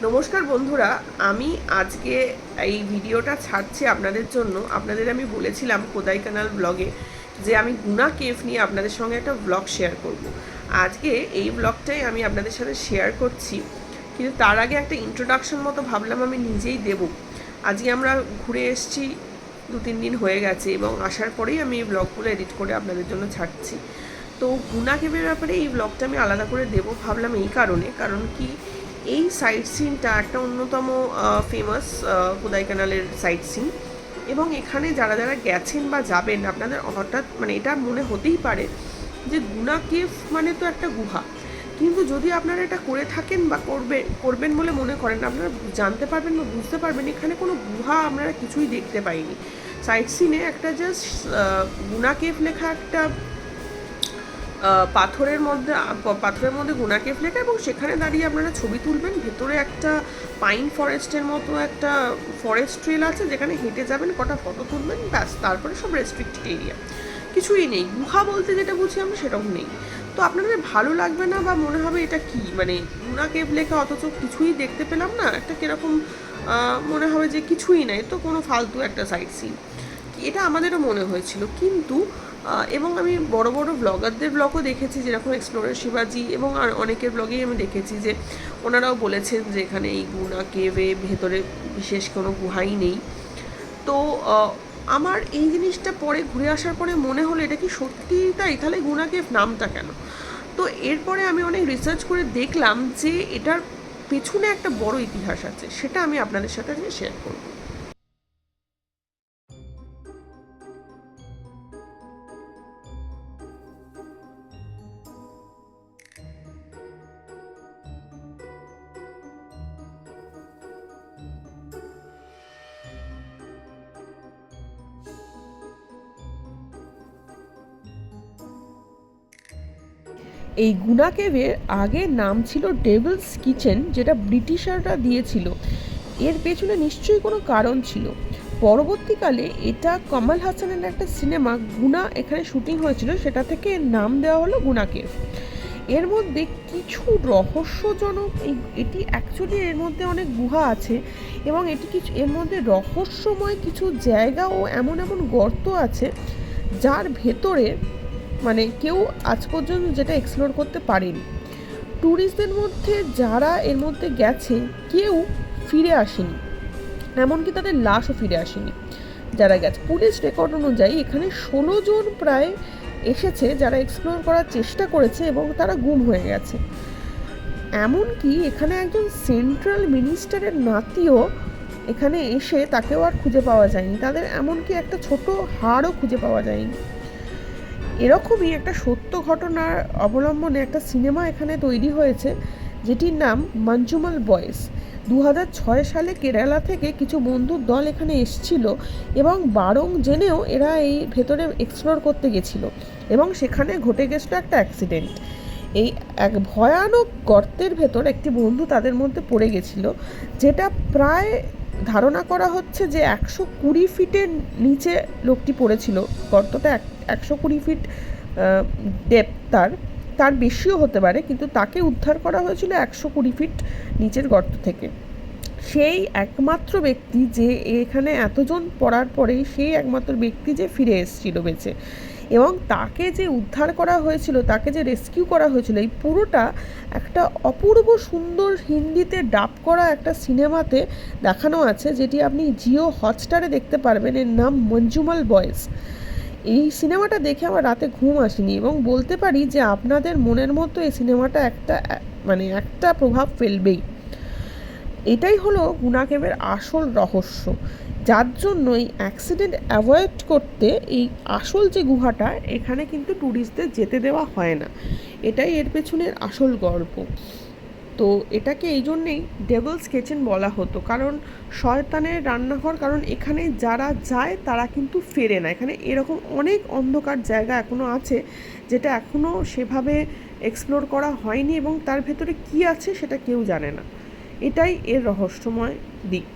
নমস্কার বন্ধুরা, আমি আজকে এই ভিডিওটা ছাড়ছি আপনাদের জন্য। আপনাদের আমি বলেছিলাম কোদাইকানাল ব্লগে যে আমি গুনা কেভ নিয়ে আপনাদের সঙ্গে একটা ব্লগ শেয়ার করব। আজকে এই ব্লগটাই আমি আপনাদের সাথে শেয়ার করছি, কিন্তু তার আগে একটা ইন্ট্রোডাকশন মতো ভাবলাম আমি নিজেই দেব। আজকে আমরা ঘুরে এসেছি, 2-3 দিন হয়ে গেছে, এবং আসার পরেই আমি এই ব্লগগুলো এডিট করে আপনাদের জন্য ছাড়ছি। তো গুনা কেভের ব্যাপারে এই ব্লগটা আমি আলাদা করে দেবো ভাবলাম এই কারণ কি, এই সাইট সিনটা একটা অন্যতম ফেমাস কোদাইকানালের সাইট সিন, এবং এখানে যারা যারা গেছেন বা যাবেন আপনাদের হঠাৎ এটা মনে হতেই পারে যে গুনা কেভ মানে তো একটা গুহা। কিন্তু যদি আপনারা এটা করে থাকেন বা করবেন বলে মনে করেন, আপনারা জানতে পারবেন বা বুঝতে পারবেন এখানে কোনো গুহা আপনারা কিছুই দেখতে পাইনি। সাইট সিনে একটা জাস্ট গুনা কেভ লেখা একটা পাথরের মধ্যে গুনা কেভ লেখা, এবং সেখানে দাঁড়িয়ে আপনারা ছবি তুলবেন। ভেতরে একটা পাইন ফরেস্টের মতো একটা ফরেস্ট ট্রেল আছে, যেখানে হেঁটে যাবেন, কটা ফটো তুলবেন, ব্যাস। তারপরে সব রেস্ট্রিক্টেড এরিয়া, কিছুই নেই। গুহা বলতে যেটা বুঝি আমরা সেটাও নেই। তো আপনাদের ভালো লাগবে না, বা মনে হবে এটা কি, গুনা কেভ লেখা অথচ কিছুই দেখতে পেলাম না, একটা কিরকম মনে হবে যে কিছুই নাই, তো কোনো ফালতু একটা সাইট সিন, এটা আমাদেরও মনে হয়েছিল। কিন্তু এবং আমি বড় বড় ব্লগারদের ব্লগও দেখেছি, যেরকম এক্সপ্লোরার শিবাজি, এবং আর অনেকের ব্লগেই আমি দেখেছি যে ওনারাও বলেছেন যে এখানে এই গুনা কেভে ভেতরে বিশেষ কোনো গুহাই নেই। তো আমার এই জিনিসটা পরে ঘুরে আসার পরে মনে হলো এটা কি সত্যি তাই, তাহলে গুনা কেভ নামটা কেন? তো এরপরে আমি অনেক রিসার্চ করে দেখলাম যে এটার পেছনে একটা বড় ইতিহাস আছে, সেটা আমি আপনাদের সাথে আজকে শেয়ার করব। এই গুনা কেভের আগের নাম ছিল ডেভিলস কিচেন, যেটা ব্রিটিশাররা দিয়েছিল। এর পেছনে নিশ্চয়ই কোনো কারণ ছিল। পরবর্তীকালে এটা কমল হাসানের একটা সিনেমা গুনা এখানে শুটিং হয়েছিল, সেটা থেকে নাম দেওয়া হলো গুনা কেভ। এর মধ্যে কিছু রহস্যজনক, এটি অ্যাকচুয়ালি এর মধ্যে অনেক গুহা আছে, এবং এর মধ্যে রহস্যময় কিছু জায়গা ও এমন এমন গর্ত আছে যার ভেতরে কেউ আজ পর্যন্ত যেটা এক্সপ্লোর করতে পারেনি। ট্যুরিস্টদের মধ্যে যারা এর মধ্যে গেছে কেউ ফিরে আসেনি, এমনকি তাদের লাশও ফিরে আসেনি যারা গেছে। পুলিশ রেকর্ড অনুযায়ী এখানে 16 জন প্রায় এসেছে যারা এক্সপ্লোর করার চেষ্টা করেছে, এবং তারা গুম হয়ে গেছে। এমনকি এখানে একজন সেন্ট্রাল মিনিস্টারের নাতিও এখানে এসে তাকেও আর খুঁজে পাওয়া যায়নি, তাদের এমনকি একটা ছোট হাড়ও খুঁজে পাওয়া যায়নি। এরকমই একটা সত্য ঘটনার অবলম্বনে একটা সিনেমা এখানে তৈরি হয়েছে, যেটির নাম মঞ্জুমাল বয়েস। 2006 সালে কেরালা থেকে কিছু বন্ধুর দল এখানে এসছিল, এবং বারং জেনেও এরা এই ভেতরে এক্সপ্লোর করতে গেছিলো, এবং সেখানে ঘটে গেছিলো একটা অ্যাক্সিডেন্ট। এই এক ভয়ানক গর্তের ভেতর একটি বন্ধু তাদের মধ্যে পড়ে গেছিলো, যেটা প্রায় ধারণা করা হচ্ছে যে 120 ফিটের নিচে লোকটি পড়েছিল। গর্তটা 120 ফিট ডেপথ, তার বেশিও হতে পারে, কিন্তু তাকে উদ্ধার করা হয়েছিল 120 ফিট নিচের গর্ত থেকে। সেই একমাত্র ব্যক্তি যে এখানে এতজন পড়ার পরে সেই একমাত্র ব্যক্তি যে ফিরে এসেছিল বেঁচে, এবং তাকে যে উদ্ধার করা হয়েছিল, তাকে যে রেস্কিউ করা হয়েছিল, এই পুরোটা একটা অপূর্ব সুন্দর হিন্দিতে ডাব করা একটা সিনেমাতে দেখানো আছে, যেটি আপনি জিও হটস্টারে দেখতে পারবেন। এর নাম মঞ্জুমাল বয়েস। এই সিনেমাটা দেখে আমার রাতে ঘুম আসেনি, এবং বলতে পারি যে আপনাদের মনের মতো এই সিনেমাটা একটা প্রভাব ফেলবেই। এটাই হলো গুনা কেভের আসল রহস্য, যার জন্য এই অ্যাক্সিডেন্ট অ্যাভয়েড করতে এই আসল যে গুহাটা, এখানে কিন্তু ট্যুরিস্টদের যেতে দেওয়া হয় না। এটাই এর পেছনের আসল গল্প। তো এটাকে এই জন্যেই ডেভিলস কিচেন বলা হতো, কারণ শয়তানের রান্নাঘর, কারণ এখানে যারা যায় তারা কিন্তু ফেরে না। এখানে এরকম অনেক অন্ধকার জায়গা এখনও আছে, যেটা এখনও সেভাবে এক্সপ্লোর করা হয়নি, এবং তার ভেতরে কী আছে সেটা কেউ জানে না। এটাই এর রহস্যময় দিক।